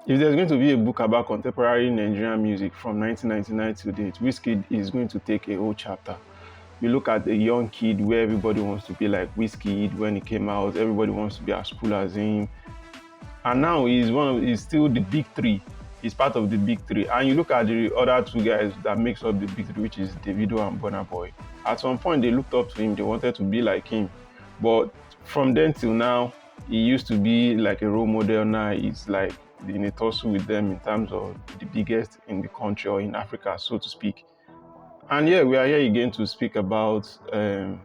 If there's going to be a book about contemporary Nigerian music from 1999 to date, Wizkid is going to take a whole chapter. You look at the young kid where everybody wants to be like Wizkid when he came out, everybody wants to be as cool as him. And now he's still the big three. He's part of the big three. And you look at the other two guys that makes up the big three, which is Davido and Burna Boy. At some point they looked up to him, they wanted to be like him. But from then till now, he used to be like a role model. Now he's like in a tussle with them in terms of the biggest in the country or in Africa, so to speak. And yeah, we are here again to speak about a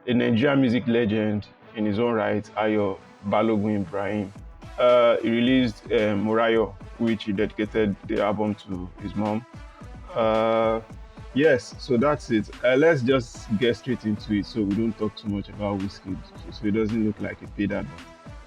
Nigerian music legend in his own right, Ayo Balogun Ibrahim. He released Morayo, which he dedicated the album to his mom. Uh, yes, so that's it. Let's just get straight into it so we don't talk too much about Wizkid, so it doesn't look like a paid advert.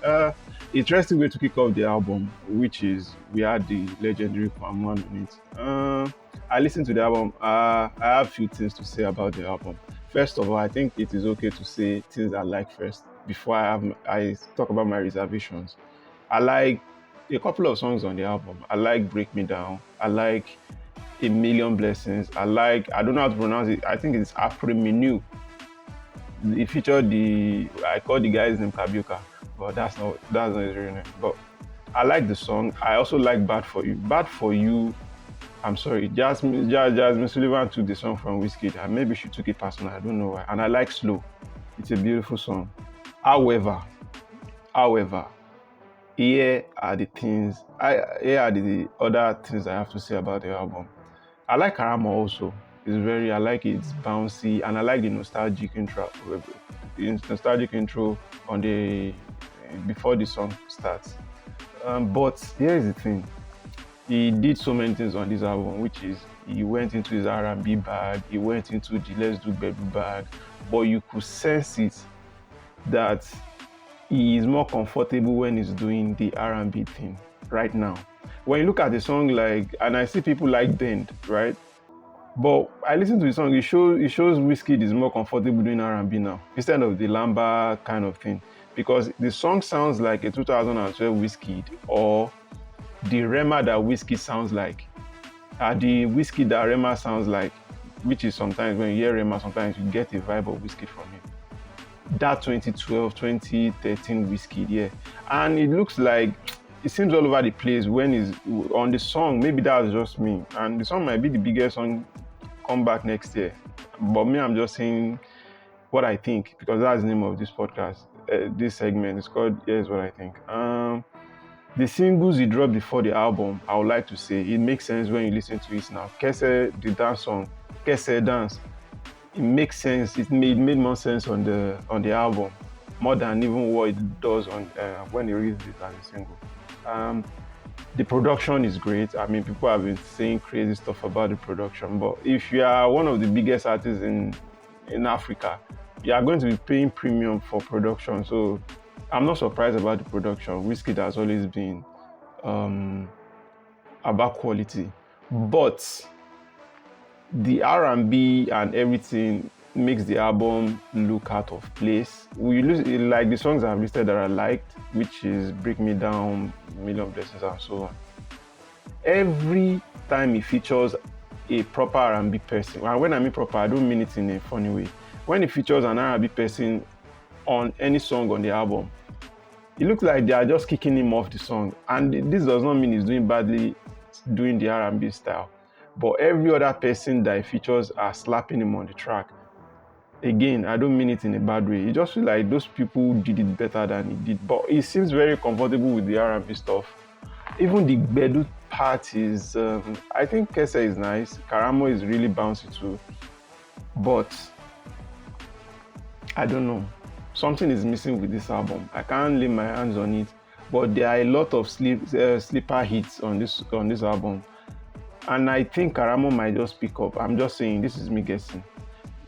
Uh, Interesting way to kick off the album, which is we had the legendary Palm One on it. I listened to the album. I have a few things to say about the album. First of all, I think it is okay to say things I like first before I talk about my reservations. I like a couple of songs on the album. I like Break Me Down. I like A Million Blessings. I don't know how to pronounce it. I think it's Afro Menu. It featured I call the guy's name Kabioka, but that's not his real name. But I like the song. I also like Bad For You. Bad For You, I'm sorry, Jasmine Sullivan took the song from Wizkid, and maybe she took it personal, I don't know why. And I like Slow. It's a beautiful song. However, however, here are the other things I have to say about the album. I like Karamo also. I like it. It's bouncy, and I like the nostalgic intro on the before the song starts. But here is the thing: he did so many things on this album, which is he went into his R&B bag, he went into the Let's Do Baby bag, but you could sense it that he is more comfortable when he's doing the R&B thing right now. When you look at the song, and I see people like Bend, right? But I listen to the song, it shows Wizkid is more comfortable doing R&B now instead of the Lamba kind of thing, because the song sounds like a 2012 Wizkid or the Rema that Wizkid sounds like, the Wizkid that Rema sounds like, which is sometimes when you hear Rema, sometimes you get a vibe of Wizkid from it. That 2012, 2013 Wizkid, yeah. And it looks like it seems all over the place when he's on the song. Maybe that's just me. And the song might be the biggest song come back next year. But me, I'm just saying what I think because that's the name of this podcast. This segment is called Here's What I Think. The singles he dropped before the album, I would like to say, it makes sense when you listen to it now. Kese, the dance song, Kese Dance, it makes sense. It made more sense on the album, more than even what it does on when he released it as a single. The production is great. I mean, people have been saying crazy stuff about the production, but if you are one of the biggest artists in Africa, you are going to be paying premium for production. So I'm not surprised about the production. Wizkid has always been about quality, but the R&B and everything makes the album look out of place. Like the songs I've listed that I liked, which is Break Me Down, Million Blessings, and so on. Every time it features a proper R&B person, and when I mean proper, I don't mean it in a funny way. When it features an R&B person on any song on the album, it looks like they are just kicking him off the song. And this does not mean he's doing badly doing the R&B style, but every other person that he features are slapping him on the track. Again, I don't mean it in a bad way. It just feels like those people did it better than he did. But he seems very comfortable with the R&B stuff. Even the Bedu part is, I think Kese is nice. Karamo is really bouncy too. But I don't know. Something is missing with this album. I can't lay my hands on it. But there are a lot of sleeper hits on this album. And I think Karamo might just pick up. I'm just saying, this is me guessing.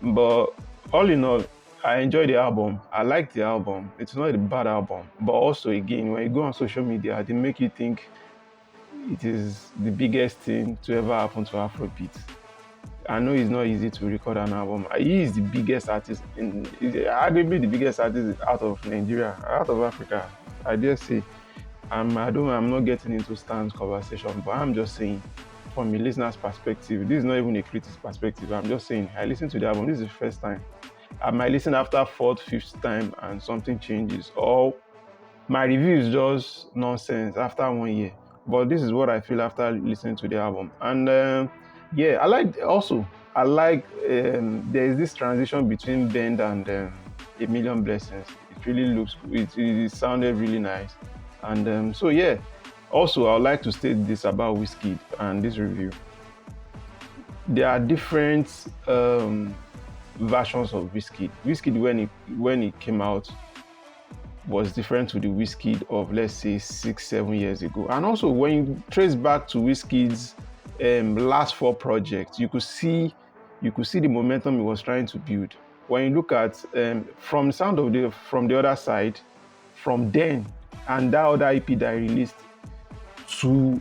But all in all, I enjoy the album. I like the album. It's not a bad album. But also, again, when you go on social media, they make you think it is the biggest thing to ever happen to Afrobeat. I know it's not easy to record an album. He is the biggest artist, arguably the biggest artist out of Nigeria, out of Africa, I dare say. I'm not getting into Stan's conversation, but I'm just saying, from a listener's perspective, this is not even a critic's perspective. I'm just saying, I listened to the album. This is the first time. I might listen after fourth, fifth time, and something changes, or my review is just nonsense after 1 year. But this is what I feel after listening to the album. And yeah, I like there is this transition between Bend and A Million Blessings. It really looks it sounded really nice. And so yeah. Also, I would like to state this about Wizkid and this review. There are different versions of Wizkid. Wizkid when it came out was different to the Wizkid of, let's say, 6-7 years ago. And also, when you trace back to Wizkid's last four projects, you could see the momentum he was trying to build. When you look at from from the other side, from then and that other EP that I released to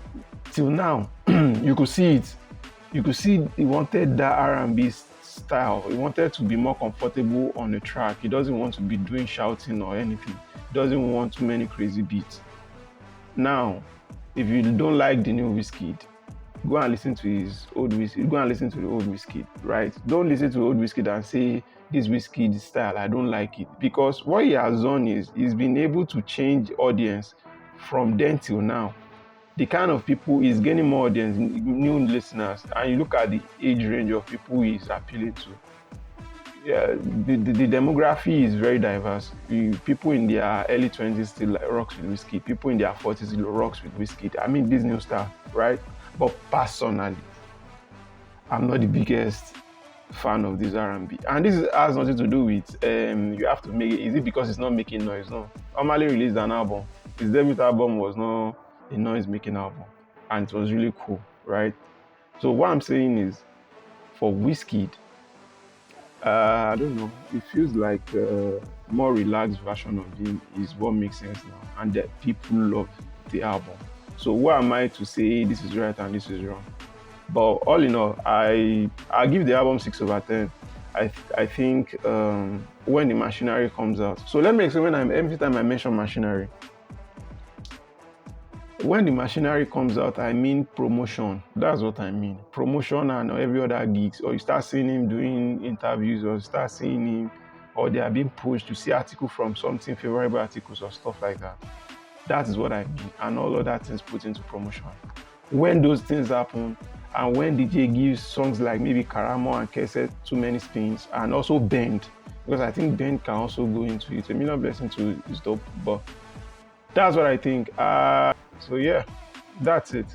till now, you could see it. You could see he wanted that R&B style. He wanted to be more comfortable on the track. He doesn't want to be doing shouting or anything. He doesn't want too many crazy beats. Now, if you don't like the new Wizkid, go and listen to his old Wizkid. Go and listen to the old Wizkid, right? Don't listen to the old Wizkid and say, this Wizkid style, I don't like it. Because what he has done is he's been able to change audience from then till now. The kind of people is gaining more audience, new listeners, and you look at the age range of people he's appealing to. Yeah, the demography is very diverse. People in their early 20s still like rocks with Wizkid. People in their 40s still rocks with Wizkid. I mean, this new star, right? But personally, I'm not the biggest fan of this R&B. And this has nothing to do with you have to make it. Is it because it's not making noise? No. Normally released an album. His debut album was not a noise-making album, and it was really cool, right? So what I'm saying is, for Wizkid, I don't know. It feels like a more relaxed version of him is what makes sense now, and that people love the album. So what am I to say this is right and this is wrong? But all in all, I give the album 6/10. I think when the machinery comes out. So let me explain. Every time I mention machinery, when the machinery comes out, I mean promotion. That's what I mean. Promotion and every other gigs. Or you start seeing him doing interviews, or you start seeing him, or they are being pushed to see articles from something, favorable articles or stuff like that. That is what I mean. And all of that things put into promotion. When those things happen, and when DJ gives songs like maybe Karamo and Kese too many spins, and also Bend, because I think Bend can also go into it. A Million Blessings too is dope, but that's what I think. So yeah, that's it.